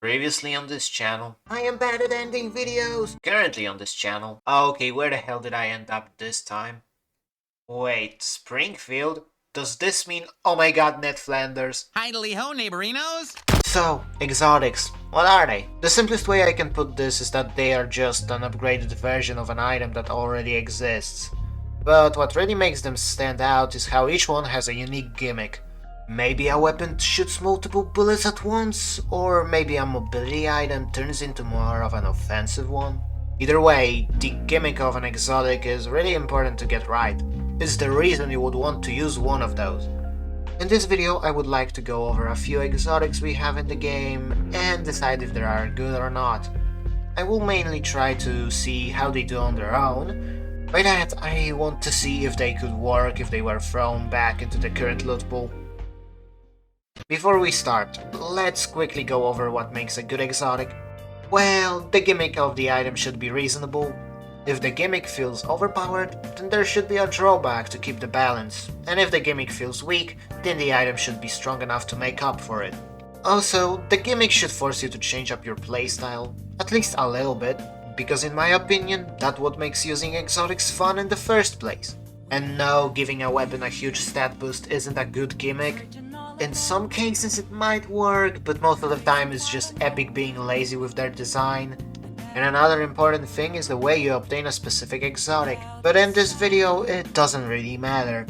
Previously on this channel, I am bad at ending videos. Currently on this channel. Okay, where the hell did I end up this time? Wait, Springfield? Does this mean, oh my god, Ned Flanders? Idly ho, neighborinos! So, exotics, what are they? The simplest way I can put this is that they are just an upgraded version of an item that already exists. But what really makes them stand out is how each one has a unique gimmick. Maybe a weapon shoots multiple bullets at once, or maybe a mobility item turns into more of an offensive one. Either way, the gimmick of an exotic is really important to get right. It's the reason you would want to use one of those. In this video, I would like to go over a few exotics we have in the game and decide if they are good or not. I will mainly try to see how they do on their own. By that, I want to see if they could work if they were thrown back into the current loot pool. Before we start, let's quickly go over what makes a good exotic. Well, the gimmick of the item should be reasonable. If the gimmick feels overpowered, then there should be a drawback to keep the balance, and if the gimmick feels weak, then the item should be strong enough to make up for it. Also, the gimmick should force you to change up your playstyle, at least a little bit, because in my opinion, that's what makes using exotics fun in the first place. And no, giving a weapon a huge stat boost isn't a good gimmick. In some cases it might work, but most of the time it's just Epic being lazy with their design. And another important thing is the way you obtain a specific exotic, but in this video it doesn't really matter.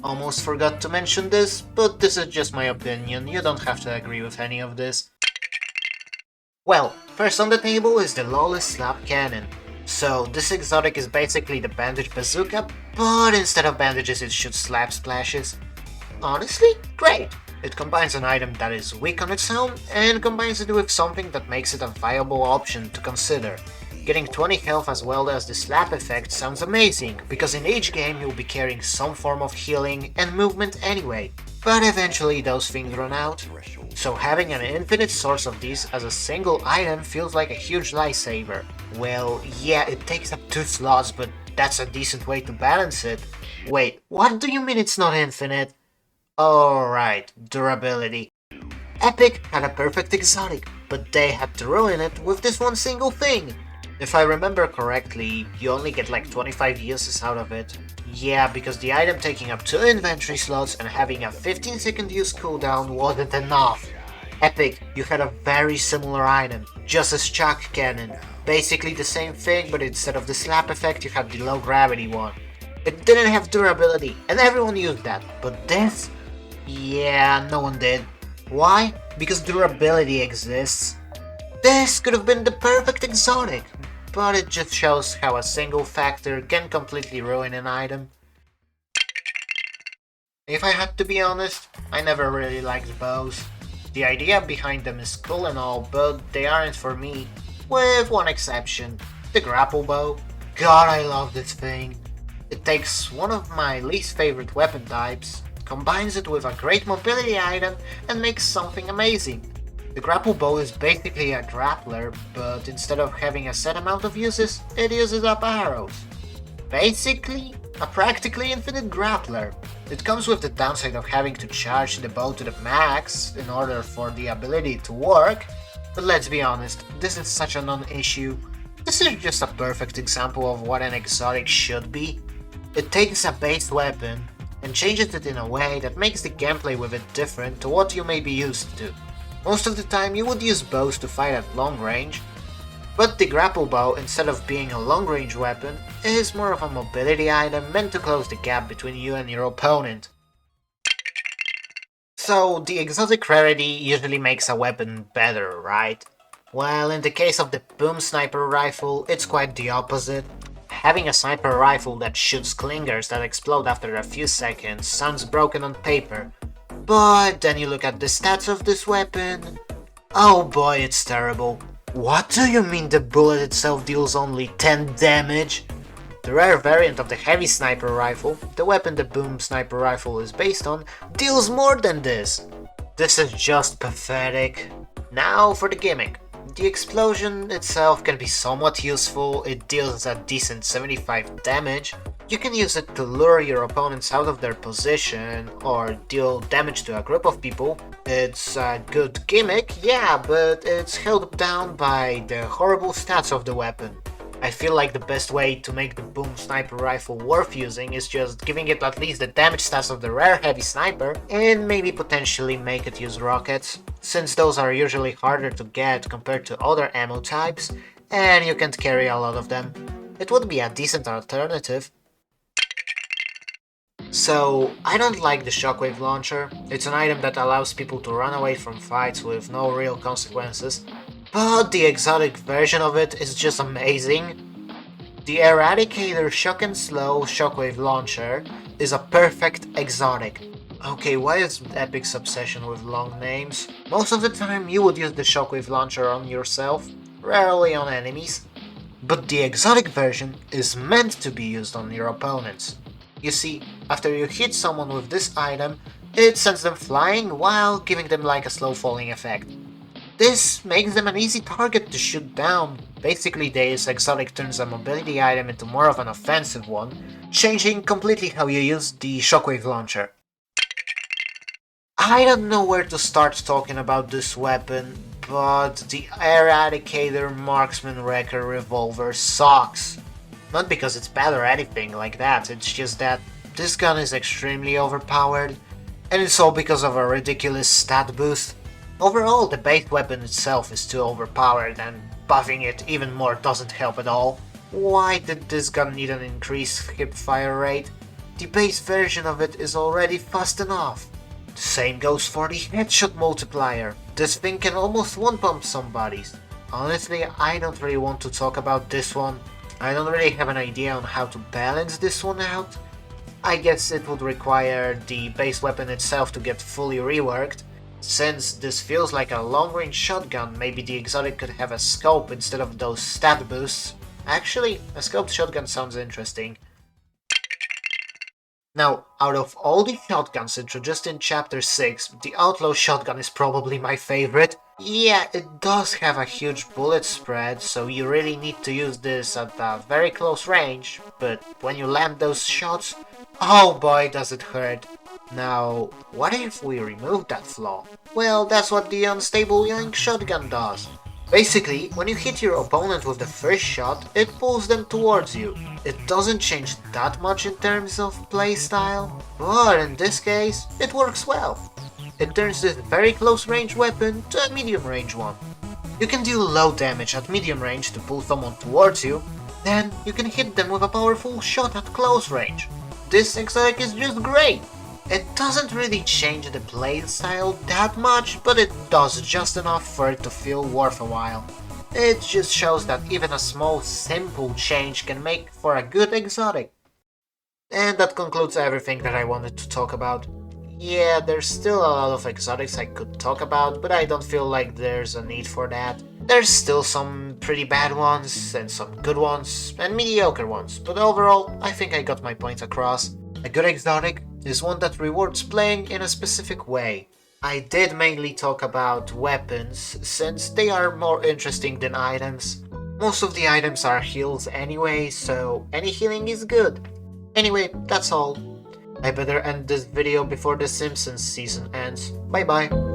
Almost forgot to mention this, but this is just my opinion, you don't have to agree with any of this. Well, first on the table is the Lawless Slap Cannon. So this exotic is basically the bandage bazooka, but instead of bandages it shoots slap splashes. Honestly, great! It combines an item that is weak on its own and combines it with something that makes it a viable option to consider. Getting 20 health as well as the slap effect sounds amazing, because in each game you'll be carrying some form of healing and movement anyway, but eventually those things run out. So having an infinite source of these as a single item feels like a huge lifesaver. Well, yeah, it takes up 2 slots, but that's a decent way to balance it. Wait, what do you mean it's not infinite? Alright, durability. Epic had a perfect exotic, but they had to ruin it with this one single thing. If I remember correctly, you only get like 25 uses out of it. Yeah, because the item taking up 2 inventory slots and having a 15-second use cooldown wasn't enough. Epic, you had a very similar item, just as Chuck Cannon. Basically the same thing, but instead of the slap effect you had the low gravity one. It didn't have durability, and everyone used that, but this? Yeah, no one did. Why? Because durability exists. This could have been the perfect exotic, but it just shows how a single factor can completely ruin an item. If I had to be honest, I never really liked bows. The idea behind them is cool and all, but they aren't for me. With one exception, the grapple bow. God, I love this thing. It takes one of my least favorite weapon types, combines it with a great mobility item, and makes something amazing. The grapple bow is basically a grappler, but instead of having a set amount of uses, it uses up arrows. Basically, a practically infinite grappler. It comes with the downside of having to charge the bow to the max in order for the ability to work, but let's be honest, this is such a non-issue. This is just a perfect example of what an exotic should be. It takes a base weapon and changes it in a way that makes the gameplay with it different to what you may be used to. Most of the time you would use bows to fight at long range, but the grapple bow, instead of being a long range weapon, is more of a mobility item meant to close the gap between you and your opponent. So the exotic rarity usually makes a weapon better, right? Well, in the case of the boom sniper rifle, it's quite the opposite. Having a sniper rifle that shoots clingers that explode after a few seconds sounds broken on paper, but then you look at the stats of this weapon. Oh boy, it's terrible. What do you mean the bullet itself deals only 10 damage? The rare variant of the heavy sniper rifle, the weapon the boom sniper rifle is based on, deals more than this. This is just pathetic. Now for the gimmick. The explosion itself can be somewhat useful, it deals a decent 75 damage. You can use it to lure your opponents out of their position or deal damage to a group of people, It's a good gimmick, yeah, but it's held down by the horrible stats of the weapon. I feel like the best way to make the boom sniper rifle worth using is just giving it at least the damage stats of the rare heavy sniper, and maybe potentially make it use rockets, since those are usually harder to get compared to other ammo types, and you can't carry a lot of them. It would be a decent alternative. So, I don't like the shockwave launcher. It's an item that allows people to run away from fights with no real consequences, but the exotic version of it is just amazing. The Eradicator Shock and Slow Shockwave Launcher is a perfect exotic. Okay, why is Epic's obsession with long names? Most of the time you would use the Shockwave Launcher on yourself, rarely on enemies. But the exotic version is meant to be used on your opponents. You see, after you hit someone with this item, it sends them flying while giving them like a slow falling effect. This makes them an easy target to shoot down. Basically, this exotic turns a mobility item into more of an offensive one, changing completely how you use the shockwave launcher. I don't know where to start talking about this weapon, but the Eradicator Marksman Wrecker Revolver sucks. Not because it's bad or anything like that, it's just that this gun is extremely overpowered, and it's all because of a ridiculous stat boost. Overall, the base weapon itself is too overpowered, and buffing it even more doesn't help at all. Why did this gun need an increased hip fire rate? The base version of it is already fast enough. The same goes for the headshot multiplier. This thing can almost one-pump somebody. Honestly, I don't really want to talk about this one. I don't really have an idea on how to balance this one out. I guess it would require the base weapon itself to get fully reworked. Since this feels like a long-range shotgun, maybe the exotic could have a scope instead of those stat boosts. Actually, a scoped shotgun sounds interesting. Now, out of all the shotguns introduced in Chapter 6, the Outlaw shotgun is probably my favorite. Yeah, it does have a huge bullet spread, so you really need to use this at a very close range, but when you land those shots, oh boy does it hurt. Now, what if we remove that flaw? Well, that's what the Unstable Young Shotgun does. Basically, when you hit your opponent with the first shot, it pulls them towards you. It doesn't change that much in terms of playstyle, but in this case, it works well. It turns this very close range weapon to a medium range one. You can deal low damage at medium range to pull someone towards you, then you can hit them with a powerful shot at close range. This exotic is just great! It doesn't really change the playstyle that much, but it does just enough for it to feel worth a while. It just shows that even a small, simple change can make for a good exotic. And that concludes everything that I wanted to talk about. Yeah, there's still a lot of exotics I could talk about, but I don't feel like there's a need for that. There's still some pretty bad ones, and some good ones, and mediocre ones, but overall, I think I got my point across. A good exotic is one that rewards playing in a specific way. I did mainly talk about weapons, since they are more interesting than items. Most of the items are heals anyway, so any healing is good. Anyway, that's all. I better end this video before the Simpsons season ends. Bye bye.